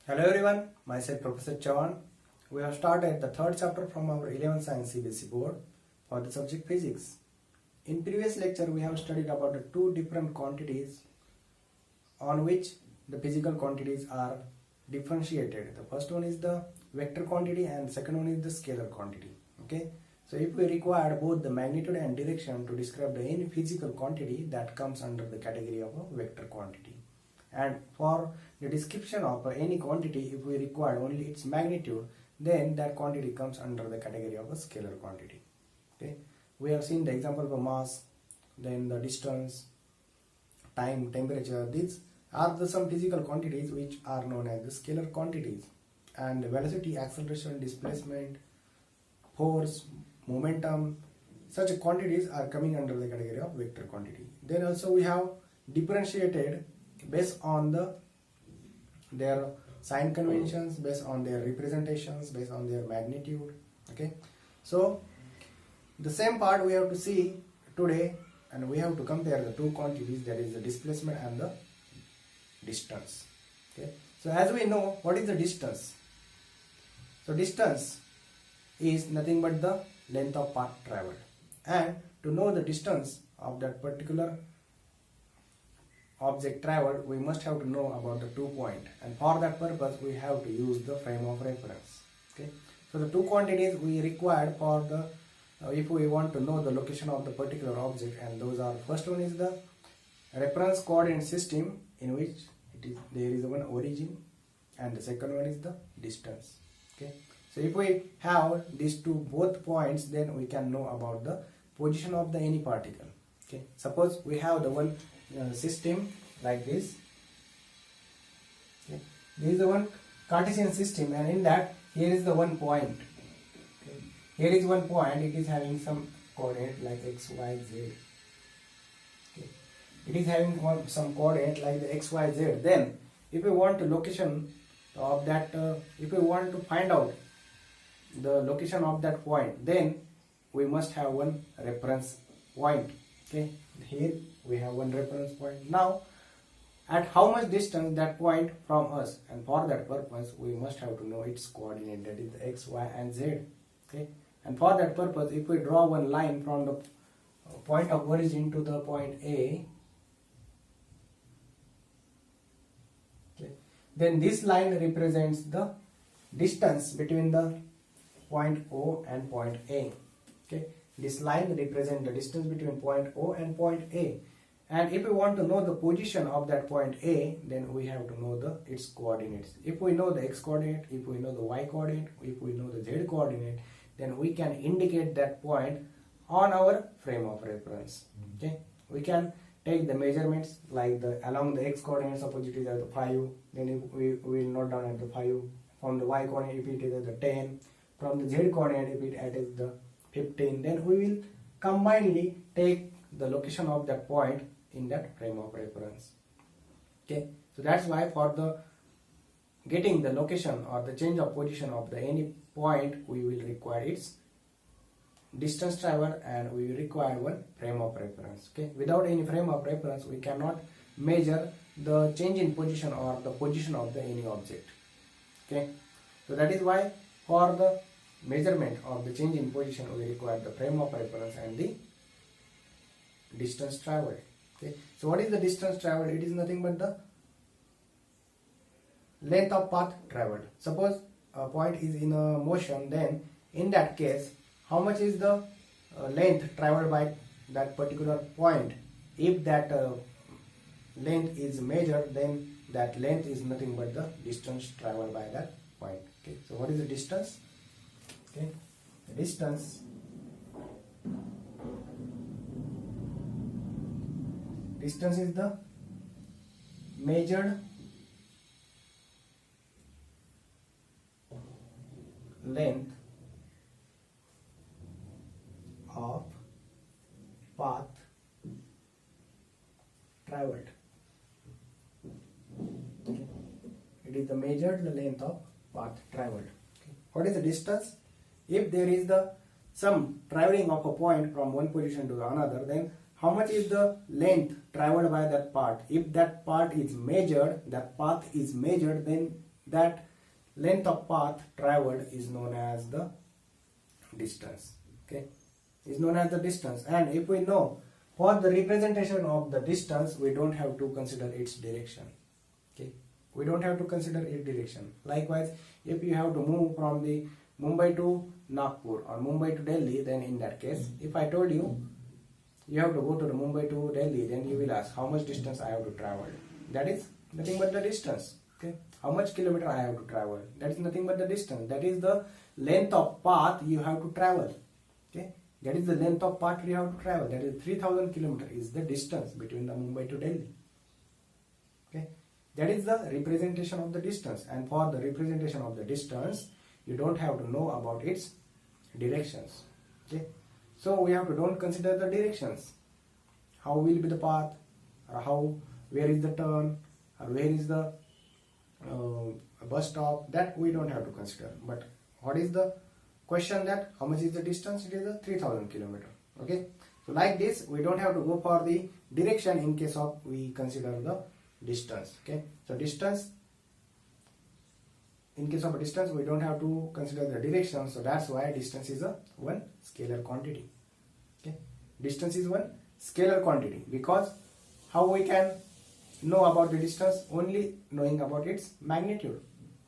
Hello everyone, myself Professor Chavan. We have started the third chapter from our 11th Science CBSE board for the subject physics. In previous lecture we have studied about the two different quantities on which the physical quantities are differentiated. The first one is the vector quantity and the second one is the scalar quantity. Okay. So if we require both the magnitude and direction to describe any physical quantity, that comes under the category of a vector quantity. And for the description of any quantity, if we require only its magnitude, then that quantity comes under the category of a scalar quantity. Okay, we have seen the example of a mass, then the distance, time, temperature. These are some physical quantities which are known as the scalar quantities. And velocity, acceleration, displacement, force, momentum, such quantities are coming under the category of vector quantity. Then also we have differentiated based on their sign conventions, based on their representations, based on their magnitude. Okay, so the same part we have to see today, and we have to compare the two quantities, that is the displacement and the distance. Okay, so as we know, what is the distance? So distance is nothing but the length of path traveled, and to know the distance of that particular object traveled, we must have to know about the 2 point, and for that purpose we have to use the frame of reference. Okay, so the two quantities we required for the if we want to know the location of the particular object, and those are, first one is the reference coordinate system, in which there is one origin, and the second one is the distance. Okay, so if we have these two both points, then we can know about the position of the any particle. Okay, suppose we have the one system like this. Okay, this is the one Cartesian system, and in that here is the one point. Okay, here is one point, it is having some coordinate like x, y, z. Okay, it is having some coordinate like the x, y, z. Then if we want the location of that, if we want to find out the location of that point, then we must have one reference point. Okay, here we have one reference point. Now at how much distance that point from us, and for that purpose we must have to know its coordinate, that is the x, y and z. Okay, and for that purpose, if we draw one line from the point of origin to the point A, okay, then this line represents the distance between the point O and point A. Okay, this line represents the distance between point O and point A. And if we want to know the position of that point A, then we have to know its coordinates. If we know the x coordinate, if we know the y coordinate, if we know the z coordinate, then we can indicate that point on our frame of reference. Okay, we can take the measurements like along the x coordinate, suppose it is at the 5, then if we will note down at the 5. From the y coordinate, if it is at the 10, from the z coordinate, if it is the 15, then we will combinedly take the location of that point in that frame of reference. Okay, so that's why for the getting the location or the change of position of the any point, we will require its distance traveled, and we will require one frame of reference. Okay, without any frame of reference, we cannot measure the change in position or the position of the any object. Okay, so that is why for the measurement of the change in position, we require the frame of reference and the distance traveled. Okay, so what is the distance traveled? It is nothing but the length of path traveled. Suppose a point is in a motion, then in that case, how much is the length traveled by that particular point? If that length is measured, then that length is nothing but the distance traveled by that point. Okay, so what is the distance? Okay, the distance is the measured length of path traveled. Okay, it is the measured length of path traveled. Okay. What is the distance? If there is some traveling of a point from one position to another, then how much is the length traveled by that part? If that part is measured, that path is measured, then that length of path traveled is known as the distance. Okay, is known as the distance. And if we know, for the representation of the distance, we don't have to consider its direction. Okay, we don't have to consider its direction. Likewise, if you have to move from the Mumbai to Nagpur or Mumbai to Delhi, then in that case, if I told you you have to go to the Mumbai to Delhi, then you will ask how much distance I have to travel. That is nothing but the distance. Okay, how much kilometer I have to travel. That is nothing but the distance. That is the length of path you have to travel. Okay, that is the length of path you have to travel. That is 3000 kilometers is the distance between the Mumbai to Delhi. Okay, that is the representation of the distance. And for the representation of the distance, you don't have to know about its directions. Okay, so we have to don't consider the directions. How will be the path, or where is the turn, or where is the bus stop, that we don't have to consider. But what is the question, that how much is the distance? It is a 3000 kilometer. Okay, so like this, we don't have to go for the direction in case of we consider the distance. Okay, so distance, in case of a distance, we don't have to consider the direction. So that's why distance is a one scalar quantity. Okay, distance is one scalar quantity, because how we can know about the distance? Only knowing about its magnitude.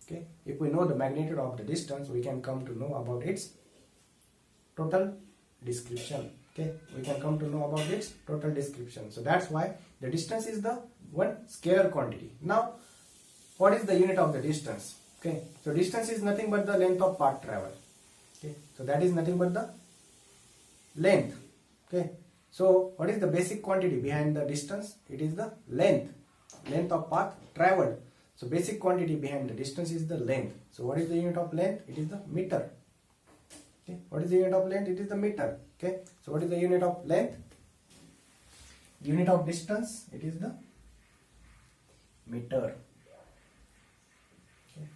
Okay, if we know the magnitude of the distance, we can come to know about its total description. Okay, we can come to know about its total description. So that's why the distance is the one scalar quantity. Now, what is the unit of the distance? Okay, so distance is nothing but the length of path travel. Okay, so that is nothing but the length. Okay, so what is the basic quantity behind the distance? It is the length of path traveled. So basic quantity behind the distance is the length. So what is the unit of length? It is the meter. Okay, what is the unit of length? It is the meter. Okay, so what is the unit of length? Unit of distance, it is the meter. Okay,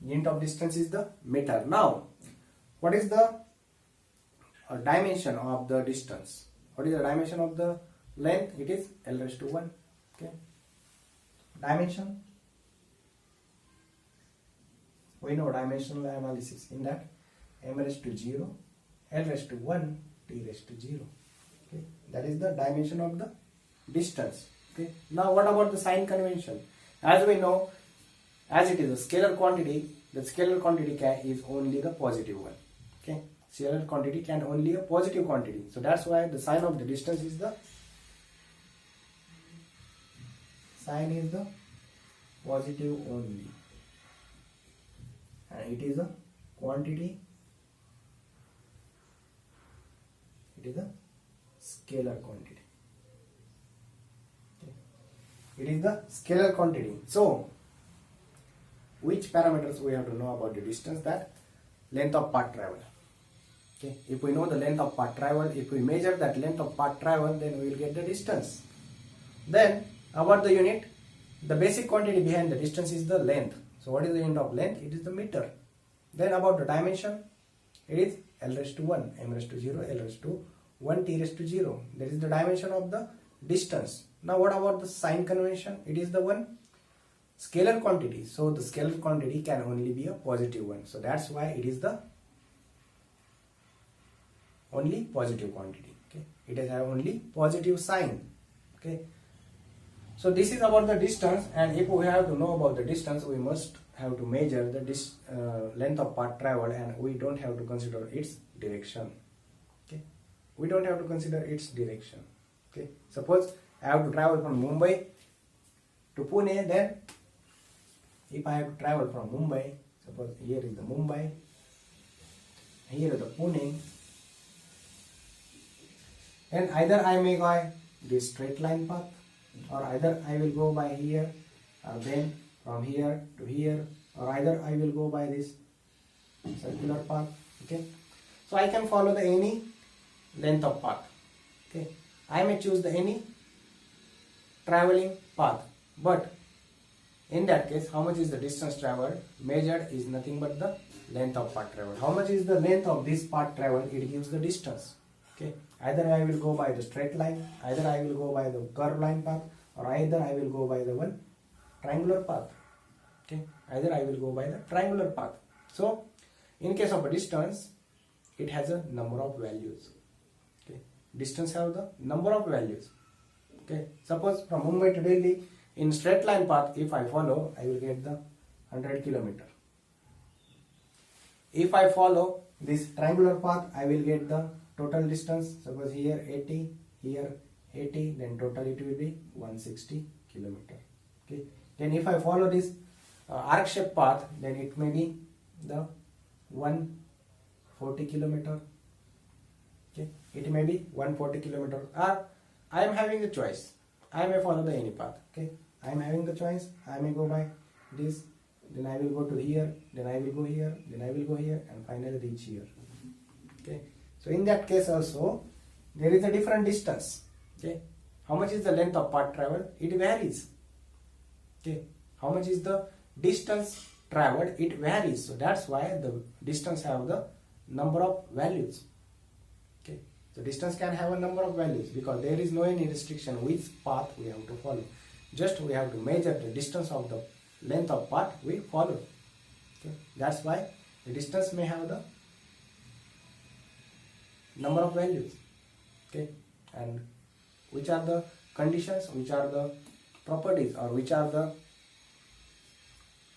unit of distance is the meter. Now, what is the dimension of the distance? What is the dimension of the length? It is L raised to 1. Okay, dimension, we know dimensional analysis in that m raised to 0, L raised to 1, T raised to 0. Okay, that is the dimension of the distance. Okay, now what about the sign convention? As we know, as it is a scalar quantity, the scalar quantity is only the positive one. Okay, scalar quantity can only a positive quantity. So that's why the sign of the distance is the sign is the positive only, and it is a quantity, it is a scalar quantity. Okay, it is the scalar quantity. So which parameters we have to know about the distance? That length of path travel. Okay, if we know the length of path travel, if we measure that length of path travel, then we will get the distance. Then about the unit, the basic quantity behind the distance is the length. So what is the unit of length? It is the meter. Then about the dimension, it is L raised to 1, m raised to 0, L raised to 1, T raised to 0. That is the dimension of the distance. Now what about the sign convention? It is the one scalar quantity. So the scalar quantity can only be a positive one. So that's why it is the only positive quantity. Okay, it has only positive sign. Okay, so this is about the distance, and if we have to know about the distance, we must have to measure the length of path traveled, and we don't have to consider its direction. Okay, we don't have to consider its direction. Okay, suppose I have to travel from Mumbai to Pune, then if I have to travel from Mumbai, suppose here is the Mumbai, here is the Pune, and either I may go this straight line path, or either I will go by here, or then from here to here, or either I will go by this circular path. Okay, so I can follow the any length of path. Okay, I may choose the any traveling path, but in that case, how much is the distance traveled? Measured is nothing but the length of path traveled. How much is the length of this path traveled? It gives the distance. Okay, either I will go by the straight line, either I will go by the curved line path, or either I will go by the one triangular path. Okay, either I will go by the triangular path. So in case of a distance, it has a number of values. Okay, distance have the number of values. Okay, suppose from Mumbai to Delhi in straight line path, if I follow, I will get the 100 kilometer. If I follow this triangular path, I will get the total distance. Suppose here 80, here 80, then total it will be 160 kilometer. Okay, then if I follow this arc shaped path, then it may be the 140 kilometer. Okay, it may be 140 kilometer, or I am having the choice. I may follow the any path. Okay, I am having the choice. I may go by this, then I will go to here, then I will go here, then I will go here, and finally reach here. Okay, so in that case also there is a different distance. Okay, how much is the length of path traveled? It varies. Okay, how much is the distance traveled? It varies. So that's why the distance have the number of values. Okay, so distance can have a number of values because there is no any restriction which path we have to follow. Just we have to measure the distance of the length of path we follow. Okay, that's why the distance may have the number of values. Okay, and which are the conditions, which are the properties, or which are the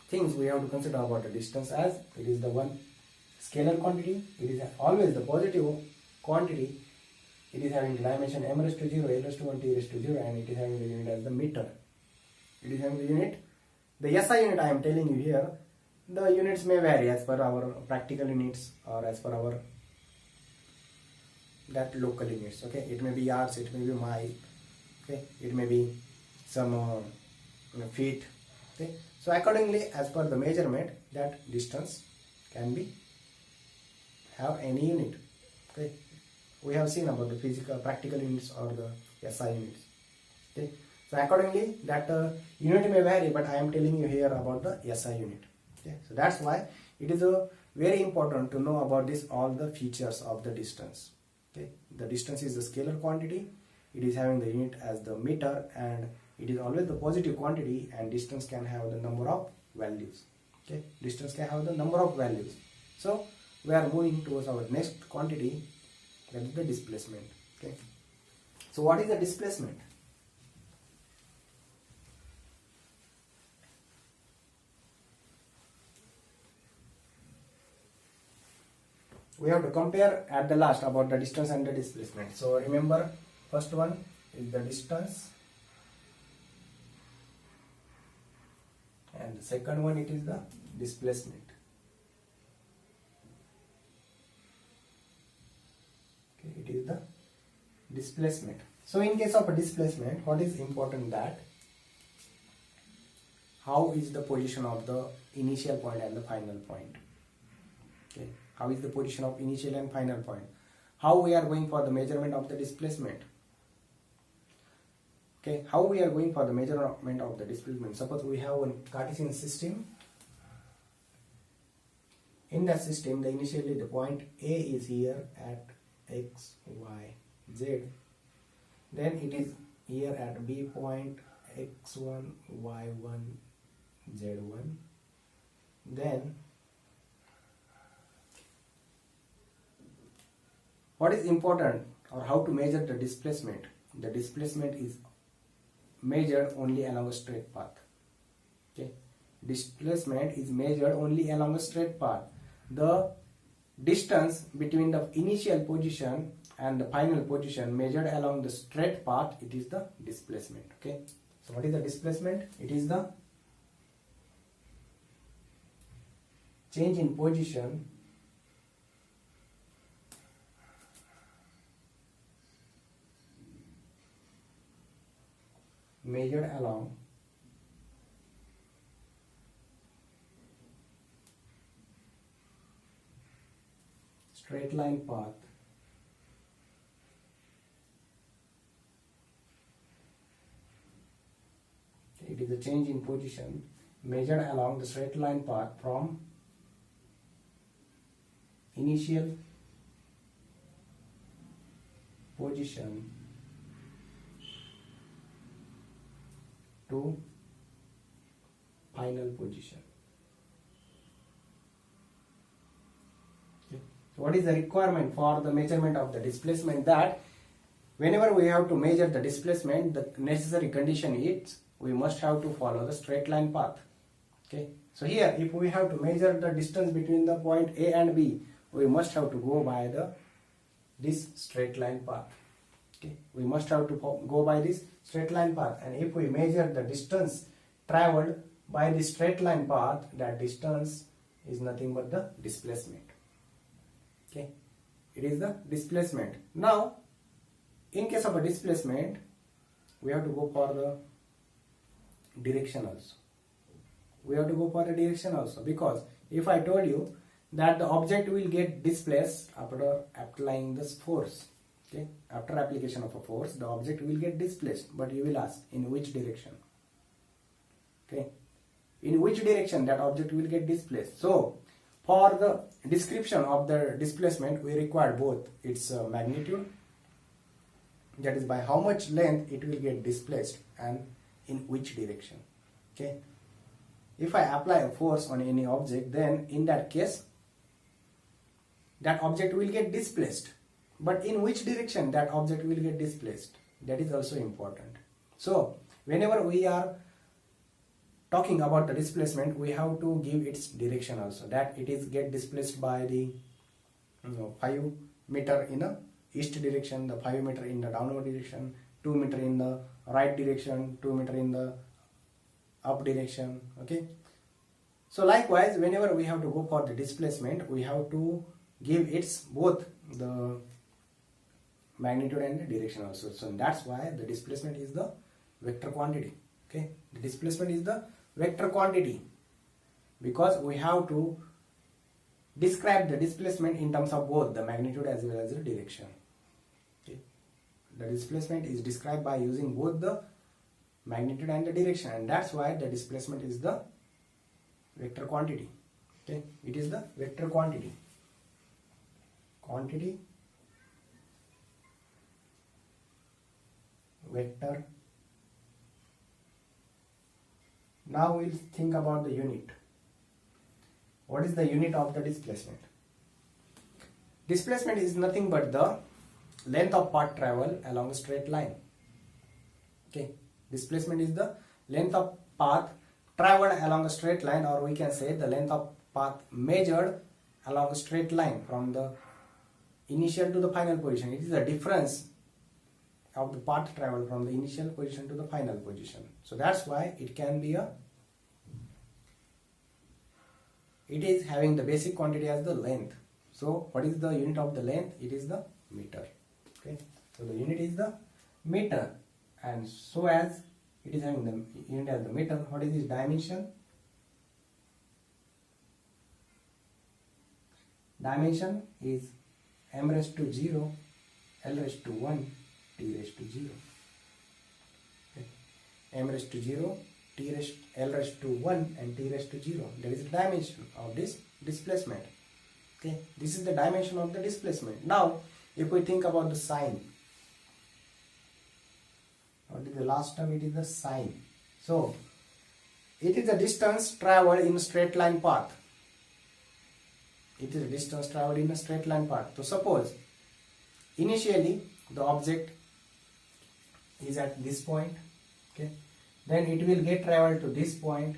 things we have to consider about the distance, as it is the one scalar quantity, it is always the positive quantity, it is having dimension m raised to 0, l raised to 1, t raised to 0, and it is having the unit as the meter. It is having the unit, the SI unit I am telling you here, the units may vary as per our practical units or as per our that local units. Okay, it may be yards, it may be mile, okay, it may be some feet. Okay, so accordingly as per the measurement, that distance can be have any unit. Okay, we have seen about the physical practical units or the SI units. Okay, so accordingly that unit may vary, but I am telling you here about the SI unit. Okay, so that's why it is very important to know about this all the features of the distance. Okay, the distance is the scalar quantity, it is having the unit as the meter, and it is always the positive quantity, and distance can have the number of values. Okay, distance can have the number of values. So we are moving towards our next quantity, that is the displacement. Okay, so what is the displacement? We have to compare at the last about the distance and the displacement. So remember, first one is the distance, and the second one it is the displacement. Okay, it is the displacement. So in case of a displacement, what is important, that how is the position of the initial point and the final point. Okay, how is the position of initial and final point? How we are going for the measurement of the displacement? Okay, how we are going for the measurement of the displacement? Suppose we have a Cartesian system. In that system, initially the point A is here at x, y, z. Then it is here at B point x1, y1, z1. Then what is important, or how to measure the displacement? The displacement is measured only along a straight path. Okay, displacement is measured only along a straight path. The distance between the initial position and the final position measured along the straight path, it is the displacement. Okay, so what is the displacement? It is the change in position measured along straight line path it is the change in position measured along the straight line path from initial position to final position. Okay. So what is the requirement for the measurement of the displacement? That whenever we have to measure the displacement, the necessary condition is we must have to follow the straight line path. Okay. So here, if we have to measure the distance between the point A and B, we must have to go by this straight line path. Okay. We must have to go by this straight line path, and if we measure the distance traveled by the straight line path, that distance is nothing but the displacement. Okay. It is the displacement. Now, in case of a displacement, we have to go for the direction also. We have to go for the direction also, because if I told you that the object will get displaced after applying this force, okay, after application of a force, the object will get displaced, but you will ask in which direction, okay, in which direction that object will get displaced. So for the description of the displacement, we require both its magnitude, that is by how much length it will get displaced, and in which direction. Okay. If I apply a force on any object, then in that case, that object will get displaced. But in which direction that object will get displaced, that is also important. So whenever we are talking about the displacement, we have to give its direction also, that it is get displaced by the 5 meter in a east direction, the 5 meter in the downward direction, 2 meter in the right direction, 2 meter in the up direction. Okay. So likewise, whenever we have to go for the displacement, we have to give its both the magnitude and the direction also. So that's why the displacement is the vector quantity. Okay. The displacement is the vector quantity, because we have to describe the displacement in terms of both the magnitude as well as the direction. Okay. The displacement is described by using both the magnitude and the direction, and that's why the displacement is the vector quantity. Okay, it is the vector quantity. Vector. Now we'll think about the unit. What is the unit of the displacement? Displacement is nothing but the length of path travel along a straight line. Okay. Displacement is the length of path traveled along a straight line, or we can say the length of path measured along a straight line from the initial to the final position. It is the difference of the path traveled from the initial position to the final position. So that's why it can be it is having the basic quantity as the length. So what is the unit of the length? It is the meter. Okay. So the unit is the meter. And so as it is having the unit as the meter, what is its dimension? Dimension is m raised to 0, l raised to 1, t raised to 0. Okay. M raised to 0, l raised to 1, and t raised to 0. That is the dimension of this displacement. Okay. This is the dimension of the displacement. Now, if we think about the sign, what is the last term? It is the sign. So it is the distance traveled in a straight line path. It is a distance traveled in a straight line path. So suppose initially the object is at this point, okay, then it will get traveled to this point,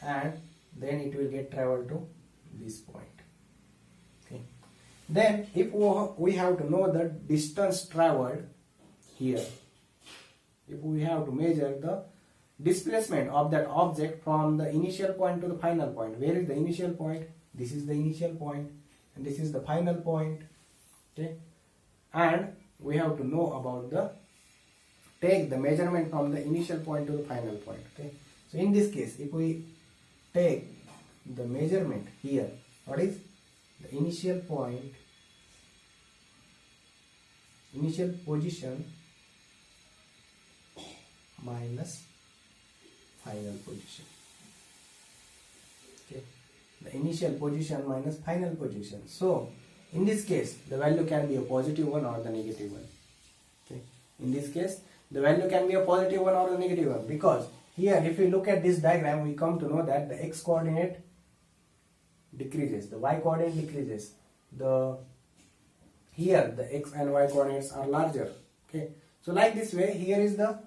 and then it will get traveled to this point. Okay. Then if we have to know the distance traveled here, if we have to measure the displacement of that object from the initial point to the final point. Where is the initial point? This is the initial point, and this is the final point. Okay, and we have to know about take the measurement from the initial point to the final point. Okay, so in this case, if we take the measurement here, what is the initial point, initial position minus final position. Okay, the initial position minus final position. So in this case, the value can be a positive one or the negative one. Okay, in this case, the value can be a positive one or a negative one, because here if we look at this diagram, we come to know that the x coordinate decreases, the y coordinate decreases, here the x and y coordinates are larger. Okay, so like this way, here is the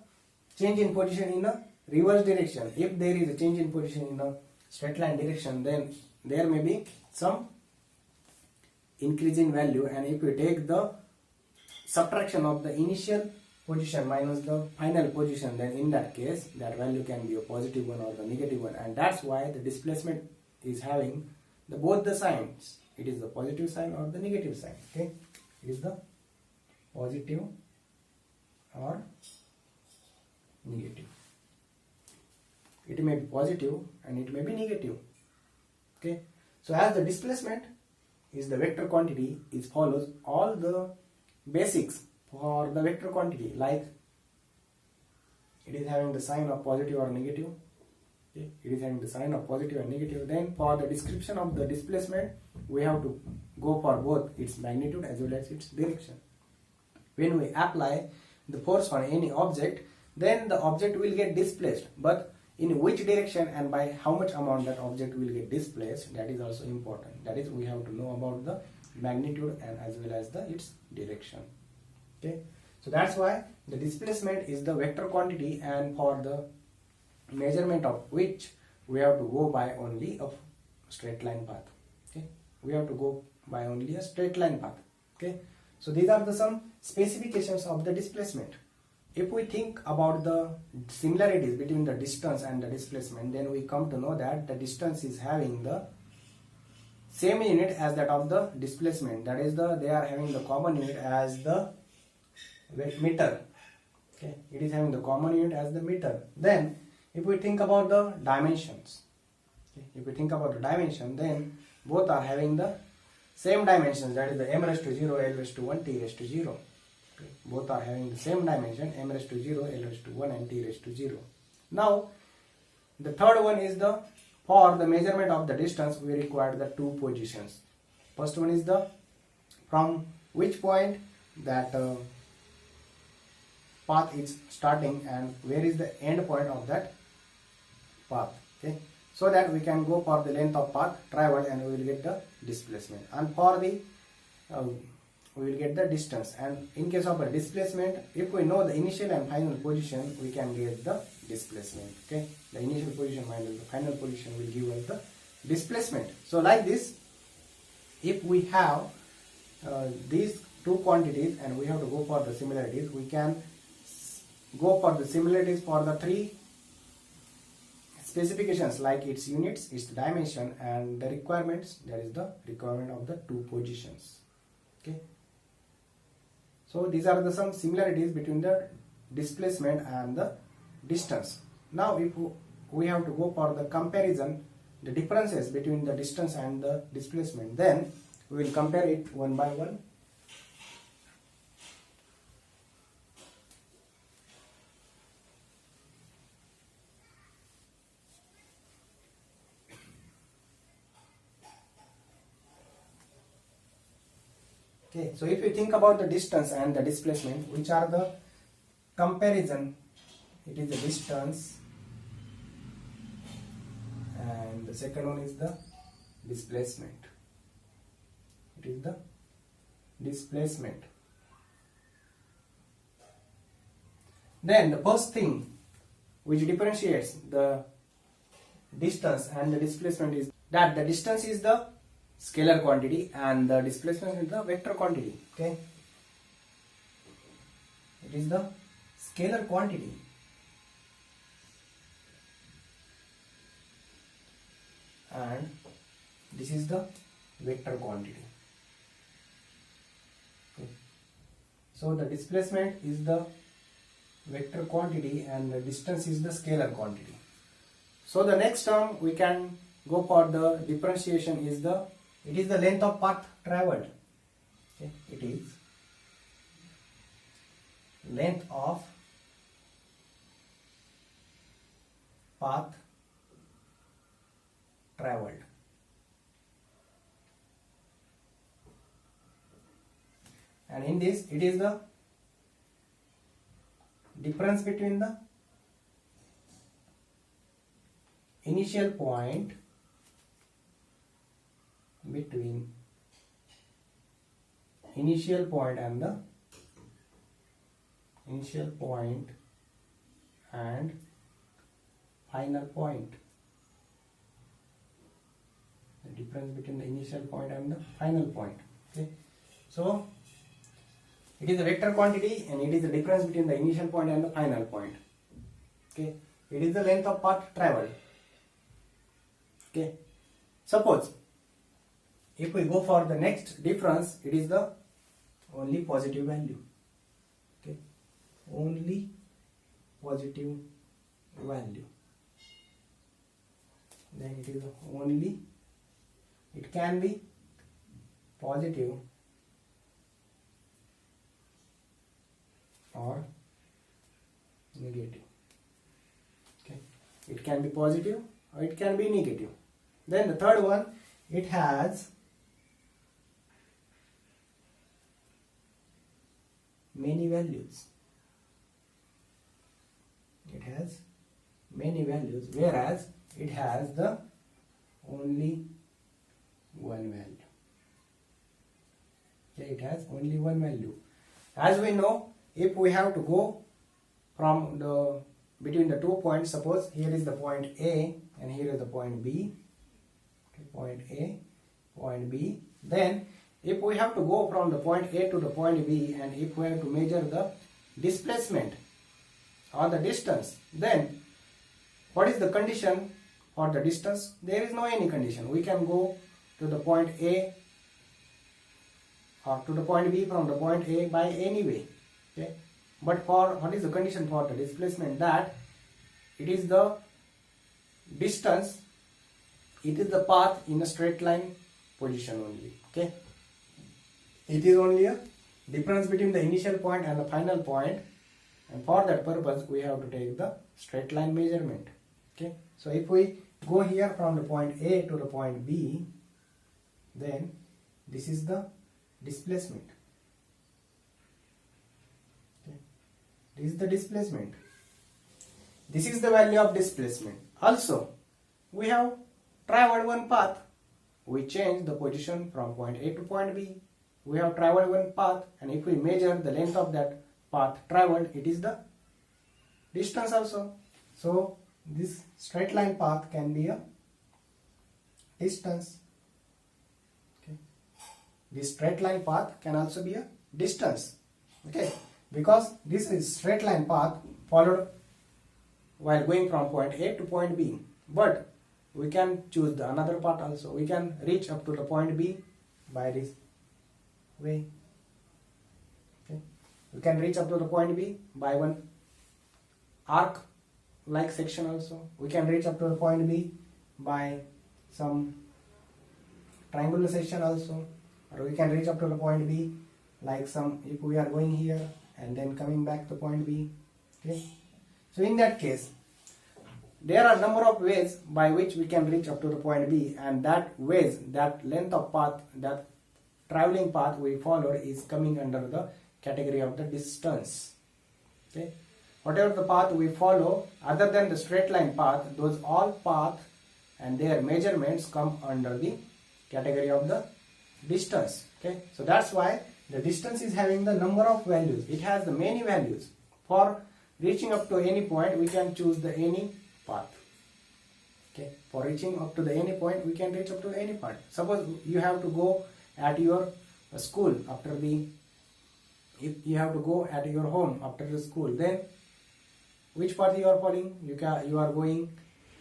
change in position in a reverse direction. If there is a change in position in a straight line direction, then there may be some increase in value, and if we take the subtraction of the initial position minus the final position, then in that case that value can be a positive one or the negative one, and that's why the displacement is having both the signs. It is the positive sign or the negative sign. Okay, it is the positive or negative. It may be positive and it may be negative. Okay, so as the displacement is the vector quantity, it follows all the basics for the vector quantity, like it is having the sign of positive or negative. Okay, it is having the sign of positive and negative. Then for the description of the displacement, we have to go for both its magnitude as well as its direction. When we apply the force on any object, then the object will get displaced, but in which direction and by how much amount that object will get displaced, that is also important. That is, we have to know about the magnitude and as well as its direction. Okay, so that's why the displacement is the vector quantity, and for the measurement of which we have to go by only a straight line path. Okay, we have to go by only a straight line path. Okay, so these are some specifications of the displacement. If we think about the similarities between the distance and the displacement, then we come to know that the distance is having the same unit as that of the displacement. That is, they are having the common unit as the meter. Okay, it is having the common unit as the meter. Then if we think about the dimensions, okay, if we think about the dimension, then both are having the same dimensions, that is the m raised to 0, l raised to 1, t raised to 0. Okay, both are having the same dimension, m raised to 0, l raised to 1 and t raised to 0. Now the third one is for the measurement of the distance we require the two positions. First one is from which point that path is starting and where is the end point of that path. Okay, so that we can go for the length of path traveled and we will get the displacement, and for the we will get the distance. And in case of a displacement, if we know the initial and final position, we can get the displacement. Okay, the initial position minus the final position will give us the displacement. So like this, if we have these two quantities and we have to go for the similarities, we can go for the similarities for the three specifications, like its units, its dimension, and the requirements, that is the requirement of the two positions. Okay, so these are some similarities between the displacement and the distance. Now if we have to go for the comparison, the differences between the distance and the displacement, then we will compare it one by one. Okay, so if you think about the distance and the displacement, which are the comparison, it is the distance and the second one is the displacement. It is the displacement. Then the first thing which differentiates the distance and the displacement is that the distance is the scalar quantity and the displacement is the vector quantity. Okay, it is the scalar quantity and this is the vector quantity. Okay, so the displacement is the vector quantity and the distance is the scalar quantity. So the next term we can go for the differentiation is it is the length of path traveled. Okay, it is length of path traveled. And in this, it is the difference between the initial point between initial point and final point. The difference between the initial point and the final point. Okay, so it is a vector quantity and it is the difference between the initial point and the final point. Okay, it is the length of path traveled. Okay, suppose if we go for the next difference, it is the only positive value. Okay, only positive value. Then it is only, it can be positive or negative. Okay, it can be positive or it can be negative. Then the third one, it has many values. It has many values, whereas it has the only one value. Okay, it has only one value. As we know, if we have to go from the between the 2 points, suppose here is the point A and here is the point B. Okay, point A, point B. Then if we have to go from the point A to the point B, and if we have to measure the displacement or the distance, then what is the condition for the distance? There is no any condition. We can go to the point A or to the point B from the point A by any way. Okay, but for what is the condition for the displacement? That it is the distance, it is the path in a straight line position only. Okay, it is only a difference between the initial point and the final point, and for that purpose we have to take the straight line measurement. Okay, so if we go here from the point A to the point B, then this is the displacement. Okay, this is the displacement. This is the value of displacement. Also, we have traveled one path. We change the position from point A to point B. We have traveled one path, and if we measure the length of that path traveled, it is the distance also. So this straight line path can be a distance. Okay, this straight line path can also be a distance. Okay, because this is straight line path followed while going from point A to point B, but we can choose the another path also. We can reach up to the point B by this way. Okay, we can reach up to the point B by one arc like section also. We can reach up to the point B by some triangular section also, or we can reach up to the point B like some, if we are going here and then coming back to point B. Okay, so in that case there are number of ways by which we can reach up to the point B, and that ways, that length of path, that traveling path we follow is coming under the category of the distance. Okay, whatever the path we follow other than the straight line path, those all paths and their measurements come under the category of the distance. Okay, so that's why the distance is having the number of values. It has the many values. For reaching up to any point, we can choose the any path. Okay, for reaching up to the any point, we can reach up to any part. Suppose you have to go at your school after the, if you have to go at your home after the school, then which path you are following? You are going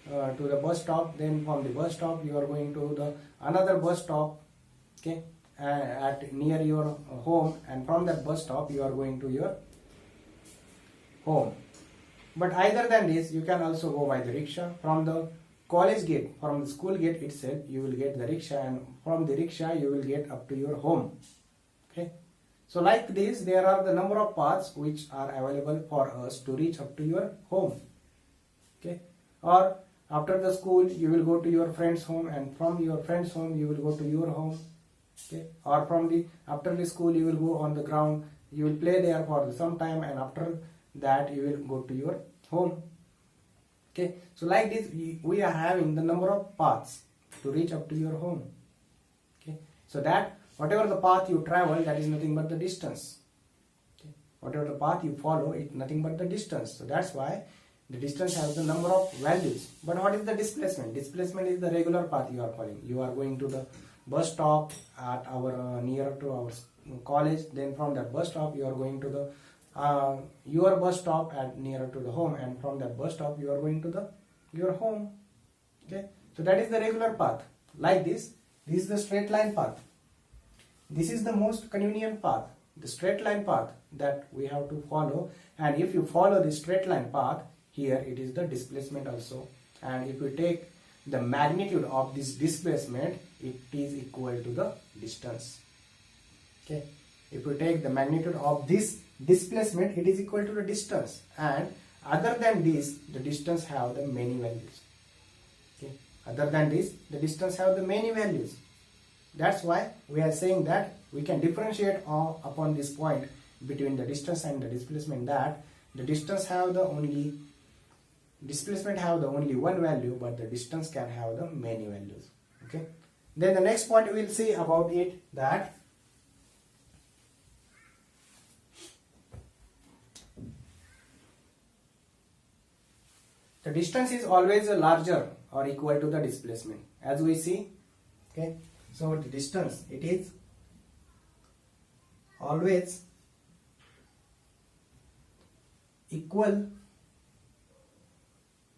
to the bus stop, then from the bus stop you are going to the another bus stop. Okay, at near your home, and from that bus stop you are going to your home. But either than this, you can also go by the rickshaw. From the college gate, from the school gate itself, you will get the rickshaw, and from the rickshaw you will get up to your home. Okay, so like this, there are the number of paths which are available for us to reach up to your home. Okay, or after the school you will go to your friend's home, and from your friend's home you will go to your home. Okay, or from the after the school you will go on the ground, you will play there for some time, and after that you will go to your home. Okay, so like this we are having the number of paths to reach up to your home. Okay, so that whatever the path you travel, that is nothing but the distance. Okay, whatever the path you follow, it's nothing but the distance. So that's why the distance has the number of values. But what is the displacement? Displacement is the regular path you are following. You are going to the bus stop at our near to our college, then from that bus stop you are going to the your bus stop at nearer to the home, and from that bus stop you are going to the your home. Okay, so that is the regular path. Like this is the straight line path. This is the most convenient path, the straight line path that we have to follow. And if you follow the straight line path, here it is the displacement also. And if you take the magnitude of this displacement, it is equal to the distance. Okay, if you take the magnitude of this displacement, it is equal to the distance. And other than this, the distance have the many values. Okay, other than this, the distance have the many values. That's why we are saying that we can differentiate upon this point between the distance and the displacement, that the distance have the only displacement have the only one value, but the distance can have the many values. Okay, then the next point we will see about it, that the distance is always larger or equal to the displacement, as we see. Okay, so the distance, it is always equal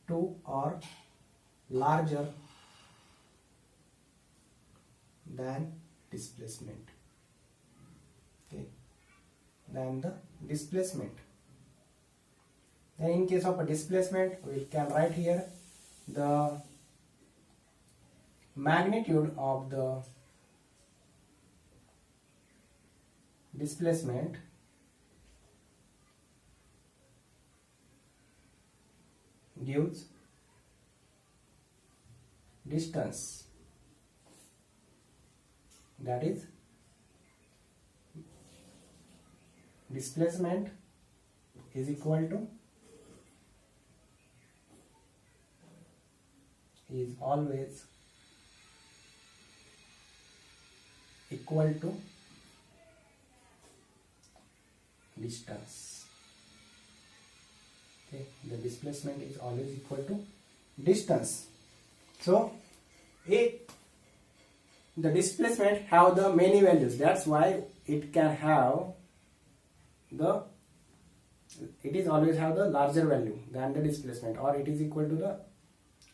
to or larger than displacement. Okay, than the displacement. Then in case of a displacement, we can write here the magnitude of the displacement gives distance, that is displacement is equal to is always equal to distance. Okay, the displacement is always equal to distance. So the displacement have the many values, that's why it can have the, it is always have the larger value than the displacement, or it is equal to the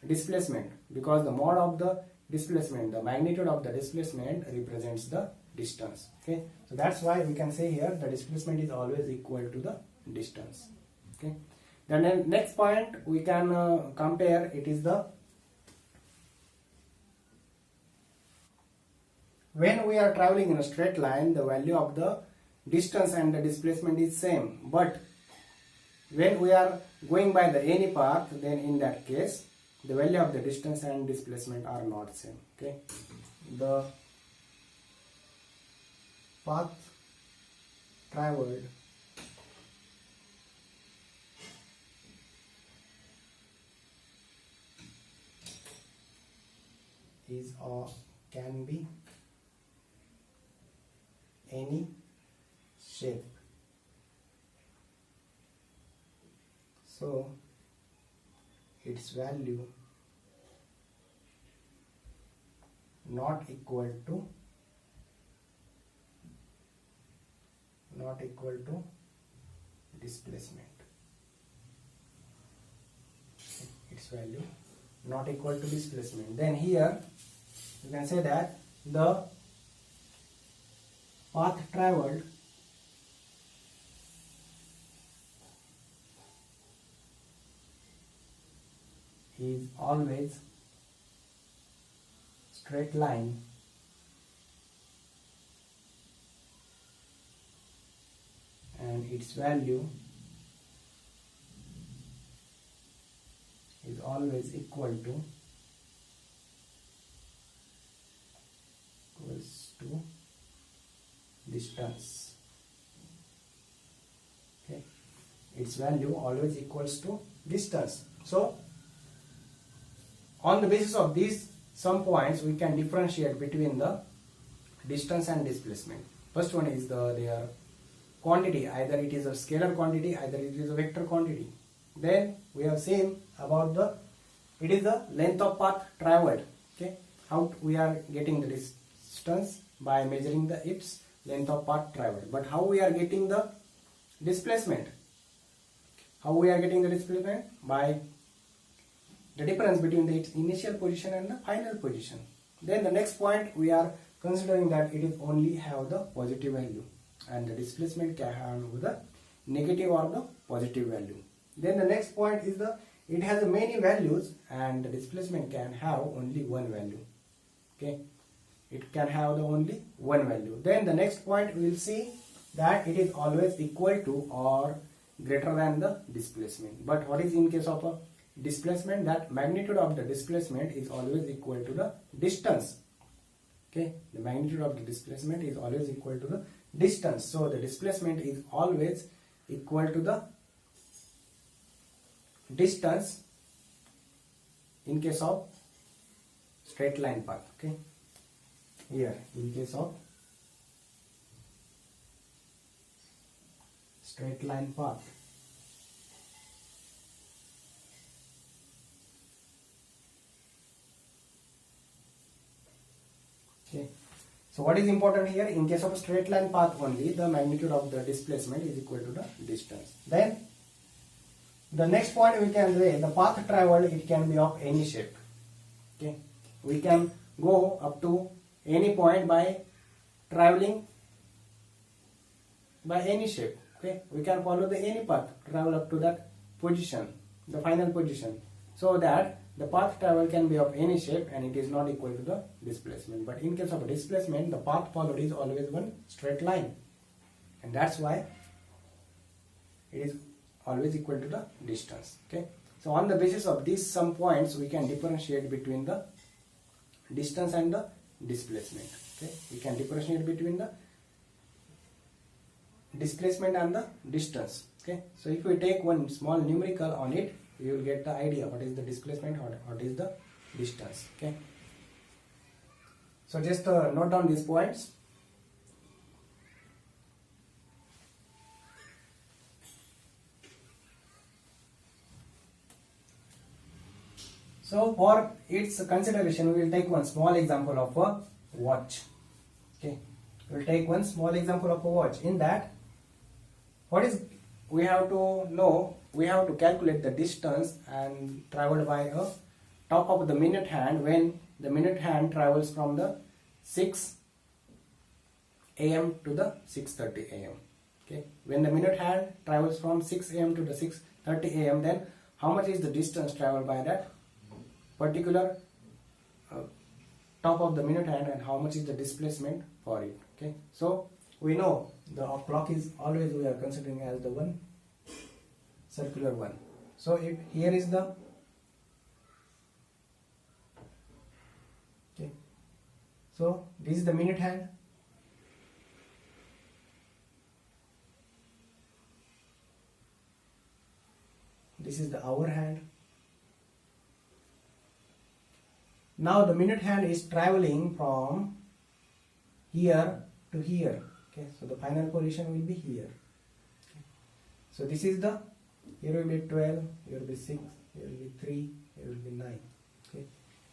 displacement, because the mode of the displacement, the magnitude of the displacement represents the distance. Okay, so that's why we can say here the displacement is always equal to the distance. Okay, then the next point we can compare, it is the when we are traveling in a straight line, the value of the distance and the displacement is same, but when we are going by the any path, then in that case the value of the distance and displacement are not same. Okay, the path traveled is or can be any shape. So its value not equal to displacement. Its value not equal to displacement. Then here you can say that the path traveled is always straight line and its value is always equal to distance. Okay, its value always equals to distance. So On the basis of these some points, we can differentiate between the distance and displacement. First one is their quantity, either it is a scalar quantity, either it is a vector quantity. Then we have seen about it is the length of path traveled. Okay, how we are getting the distance by measuring its length of path traveled. But how we are getting the displacement? How we are getting the displacement? By the difference between its initial position and the final position. Then the next point, we are considering that it is only have the positive value, and the displacement can have the negative or the positive value. Then the next point is it has many values, and the displacement can have only one value. Okay, it can have the only one value. Then the next point, we will see that it is always equal to or greater than the displacement. But what is in case of a displacement? That magnitude of the displacement is always equal to the distance. Okay, the magnitude of the displacement is always equal to the distance. So the displacement is always equal to the distance in case of straight line path. Okay, here in case of straight line path, okay. So what is important here? In case of a straight line path only, the magnitude of the displacement is equal to the distance. Then the next point, we can say the path traveled, it can be of any shape. Okay, we can go up to any point by traveling by any shape. Okay, we can follow the any path, travel up to that position, the final position, so that the path travel can be of any shape and it is not equal to the displacement. But in case of a displacement, the path followed is always one straight line, and that's why it is always equal to the distance. Okay, so on the basis of these some points, we can differentiate between the distance and the displacement. Okay, we can differentiate between the displacement and the distance. Okay, so if we take one small numerical on it, you will get the idea what is the displacement or what is the distance. Okay, so just note down these points. So for its consideration, we will take one small example of a watch. Okay, we will take one small example of a watch. In that, what is we have to know? We have to calculate the distance and traveled by a top of the minute hand when the minute hand travels from the 6 a.m. to the 6:30 a.m. Okay, when the minute hand travels from 6 a.m. to the 6:30 a.m., then how much is the distance traveled by that particular top of the minute hand, and how much is the displacement for it? Okay, so we know the clock is always we are considering as the one circular one. So if here is the okay, so this is the minute hand. This is the hour hand. Now the minute hand is traveling from here to here. Okay, so the final position will be here. Okay. So this is the, here will be 12, here will be 6, here will be 3, here will be 9. Okay,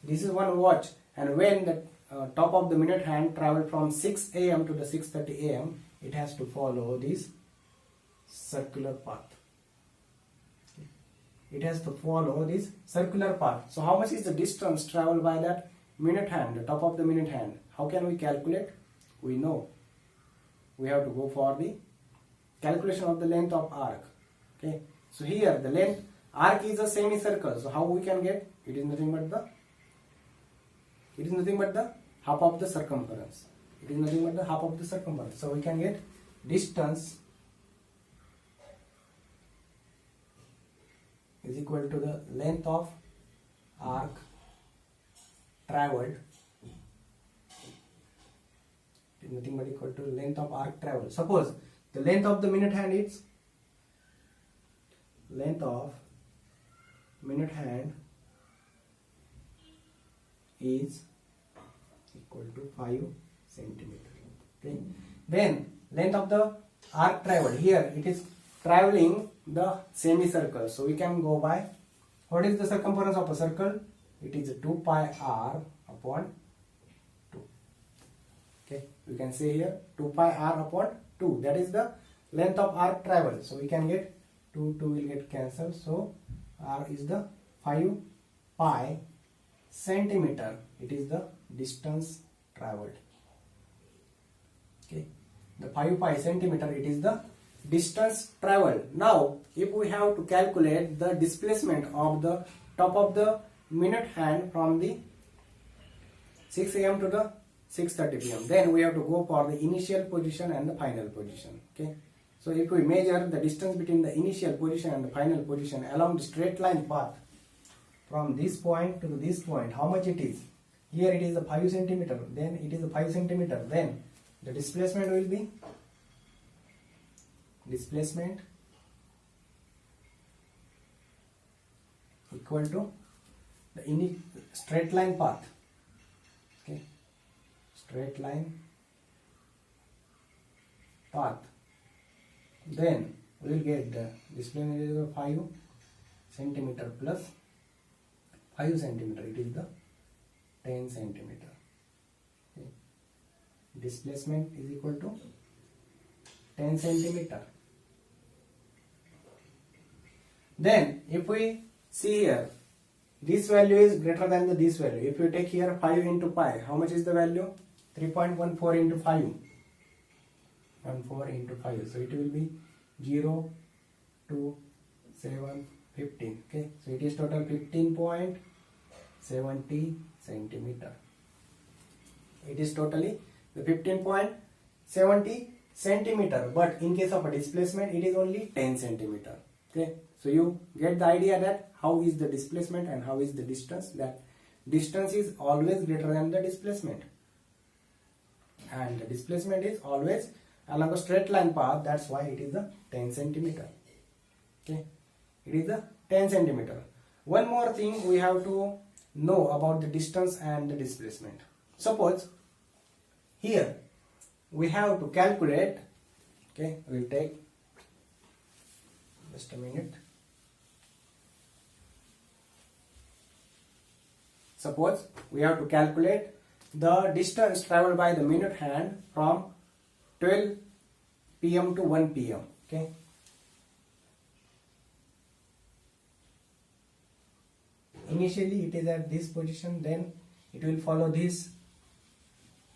this is one watch, and when the top of the minute hand travel from 6 a.m. to the 6:30 a.m., it has to follow this circular path. It has to follow this circular path. So how much is the distance traveled by that minute hand, the top of the minute hand? How can we calculate? We know we have to go for the calculation of the length of arc. Okay, so here the length arc is a semicircle. So how we can get? It is nothing but the half of the circumference. It is nothing but the half of the circumference. So we can get distance is equal to the length of arc traveled. It is nothing but equal to length of arc traveled. Suppose the length of the minute hand is is equal to 5 centimeter. Okay. Then length of the arc traveled, here it is traveling the semicircle, so we can go by, what is the circumference of a circle? It is 2 pi r upon 2. Okay, we can say here 2 pi r upon 2, that is the length of arc travel. So we can get 2 will get cancelled, so r is the 5 pi centimeter, it is the distance traveled. Okay, the 5 pi centimeter, it is the distance traveled. Now if we have to calculate the displacement of the top of the minute hand from the 6 am to the 6:30 pm, then we have to go for the initial position and the final position. Okay, so if we measure the distance between the initial position and the final position along the straight line path from this point to this point, how much it is? Here it is a 5 centimeter, then it is a 5 centimeter, then the displacement will be displacement equal to the straight line path. Okay, straight line path, then we will get the displacement is 5 centimeter plus 5 centimeter, it is the 10 centimeter. Okay. Displacement is equal to 10 centimeter. Then if we see here, this value is greater than this value. If you take here 5 into pi, how much is the value? 3.14 into 5. 14 into 5. So it will be 0, 2, 7, 15. Okay. So it is total 15.70 centimeter. It is totally the 15.70 centimeter, but in case of a displacement it is only 10 centimeter. Okay, so you get the idea that how is the displacement and how is the distance, that distance is always greater than the displacement and the displacement is always along a straight line path, that's why it is the 10 centimeter. Okay, it is the 10 centimeter. One more thing we have to know about the distance and the displacement. Suppose here we have to calculate, okay, we will take just a minute. Suppose we have to calculate the distance traveled by the minute hand from 12 pm to 1 pm. Okay, initially it is at this position, then it will follow this.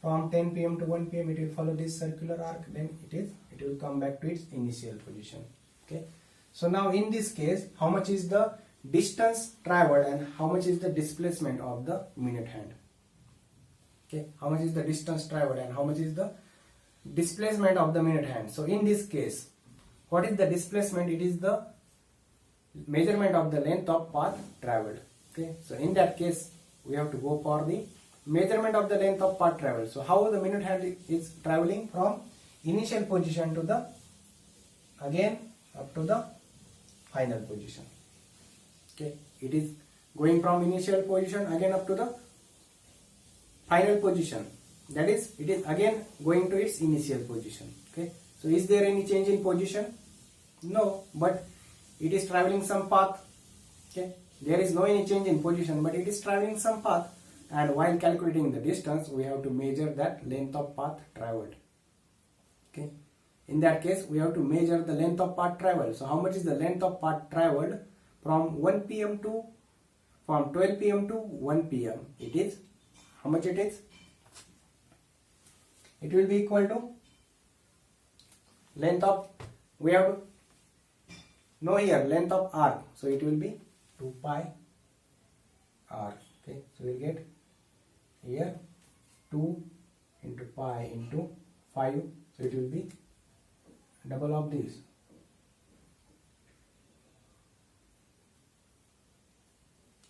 From 10 pm to 1 pm it will follow this circular arc, then it will come back to its initial position. Okay, so now in this case, how much is the distance traveled and how much is the displacement of the minute hand? Okay, how much is the distance traveled and how much is the displacement of the minute hand? So in this case, what is the displacement? It is the measurement of the length of path traveled. Okay, so in that case we have to go for the measurement of the length of path traveled. So how the minute hand is traveling from initial position to the again up to the final position. Okay, it is going from initial position again up to the final position, that is it is again going to its initial position. Okay, so is there any change in position? No, but it is traveling some path. Okay, there is no any change in position, but it is traveling some path, and while calculating the distance we have to measure that length of path traveled. Okay, in that case we have to measure the length of path traveled. So how much is the length of path traveled from 1 pm to from 12 pm to 1 pm? It is, how much it is? It will be equal to length of, we have to know here length of arc, so it will be 2 pi r. Okay, so we will get here 2 into pi into 5, so it will be double of this.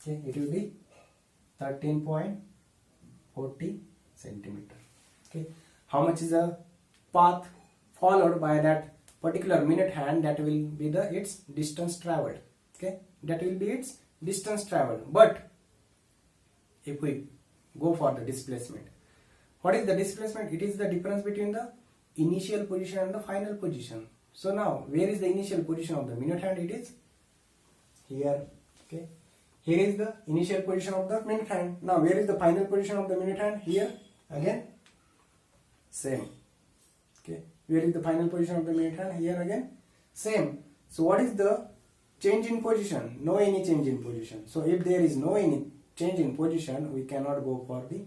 Okay, it will be 13.40 centimeter. Okay, how much is the path followed by that particular minute hand? That will be the its distance traveled. Okay, that will be its distance traveled. But if we go for the displacement. What is the displacement? It is the difference between the initial position and the final position. So now, where is the initial position of the minute hand? It is here. Okay. Here is the initial position of the minute hand. Now, where is the final position of the minute hand? Here. Again, same. Okay. Where is the final position of the minute hand? Here again, same. So, what is the change in position? No any change in position. So, if there is no any change in position, we cannot go for the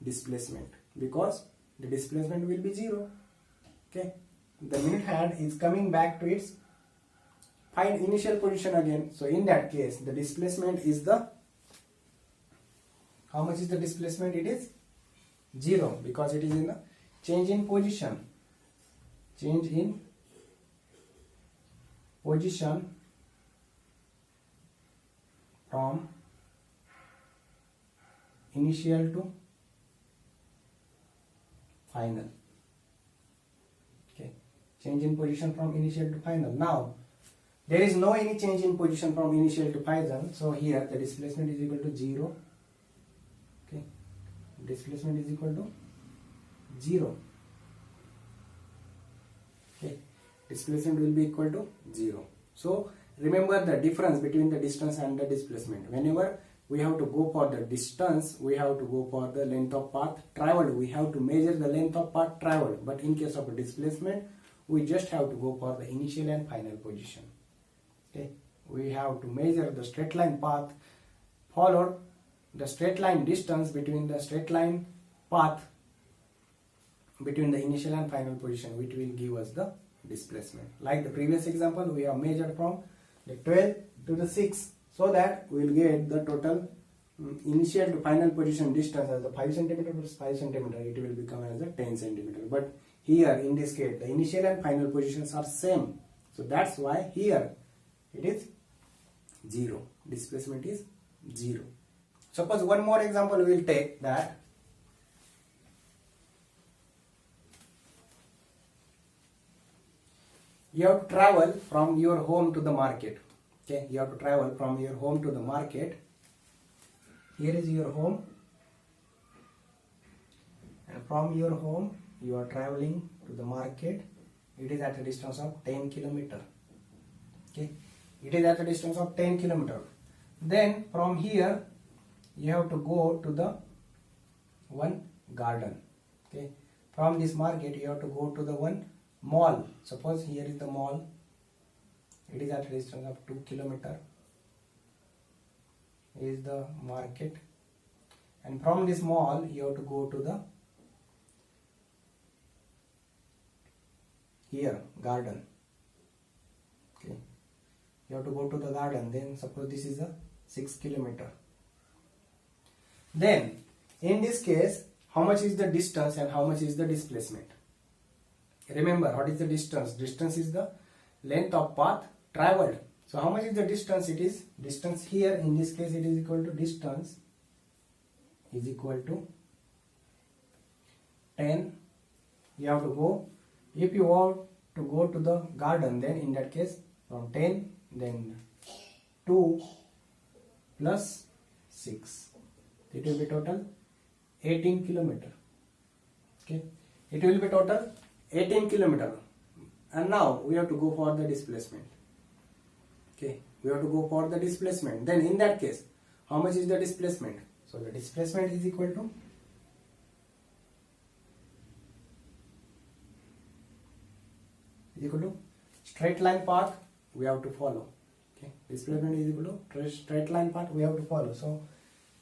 displacement because the displacement will be 0. Okay. The minute hand is coming back to its initial position again. So in that case, the displacement is the, how much is the displacement? It is 0 because it is in the change in position. Change in position from initial to final. Okay, change in position from initial to final. Now, there is no any change in position from initial to final, so here the displacement is equal to 0. Okay, displacement is equal to 0. Okay, displacement will be equal to 0. So remember the difference between the distance and the displacement. Whenever we have to go for the distance, we have to go for the length of path traveled. We have to measure the length of path traveled. But in case of a displacement, we just have to go for the initial and final position. Okay, we have to measure the straight line path followed, the straight line distance between the straight line path between the initial and final position, which will give us the displacement. Like the previous example, we have measured from the 12 to the 6, so that we will get the total initial to final position distance as the 5 cm plus 5 cm. It will become as a 10 cm. But here in this case, the initial and final positions are same. So that's why here it is 0. Displacement is 0. Suppose one more example we will take, that you have to travel from your home to the market. Okay, you have to travel from your home to the market. Here is your home, and from your home you are traveling to the market. It is at a distance of 10 km. Okay, it is at a distance of 10 km. Then from here you have to go to the one garden. Okay, from this market you have to go to the one mall. Suppose here is the mall. It is at a distance of 2 km. Is the market, and from this mall you have to go to the here garden. Okay, you have to go to the garden. Then suppose this is a 6 km. Then in this case, how much is the distance and how much is the displacement? Remember, what is the distance? Distance is the length of path traveled. So how much is the distance? It is distance here. In this case, it is equal to distance is equal to 10. You have to go. If you want to go to the garden, then in that case from 10, then 2 plus 6. It will be total 18 km. Okay, it will be total 18 km. And now we have to go for the displacement. Okay, we have to go for the displacement. Then in that case, how much is the displacement? So the displacement is equal to straight line path we have to follow. Okay, displacement is equal to straight line path we have to follow. So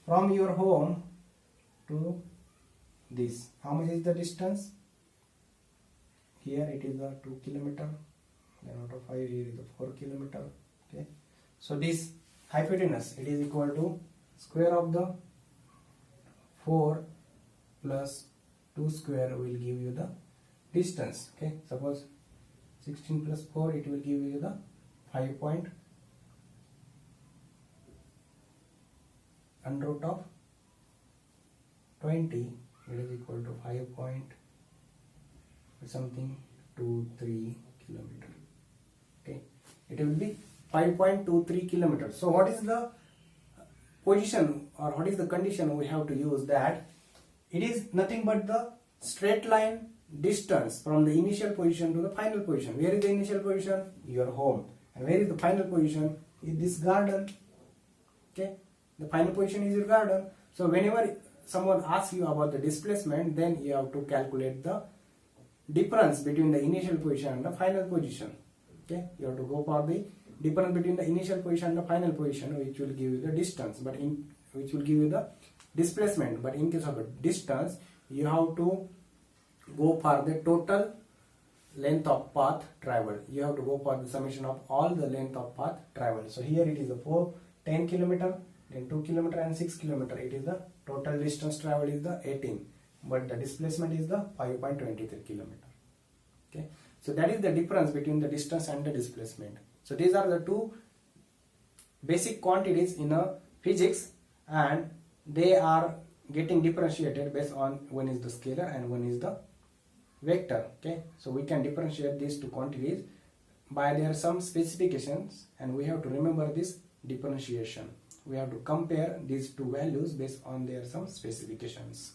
from your home to this, how much is the distance? Here it is a 2 km. Then out of 5, here is a 4 km. Okay, so this hypotenuse, it is equal to square of the 4 plus 2 square will give you the distance. Okay, suppose 16 plus 4, it will give you the 5 point under root of 20. It is equal to 5 point something 23 kilometer. Okay, it will be 5.23 kilometers. So what is the position or what is the condition we have to use, that it is nothing but the straight line distance from the initial position to the final position. Where is the initial position? Your home. And where is the final position? In this garden. Okay, the final position is your garden. So whenever someone asks you about the displacement, then you have to calculate the difference between the initial position and the final position. Okay, you have to go for the difference between the initial position and the final position, which will give you the distance, which will give you the displacement. But in case of a distance, you have to go for the total length of path traveled. You have to go for the summation of all the length of path traveled. So here it is a 10 kilometer, then 2 kilometer and 6 kilometer. It is the total distance traveled is the 18, but the displacement is the 5.23 kilometer. Okay, so that is the difference between the distance and the displacement. So these are the two basic quantities in a physics, and they are getting differentiated based on one is the scalar and one is the vector. Okay, so we can differentiate these two quantities by their some specifications, and we have to remember this differentiation. We have to compare these two values based on their some specifications.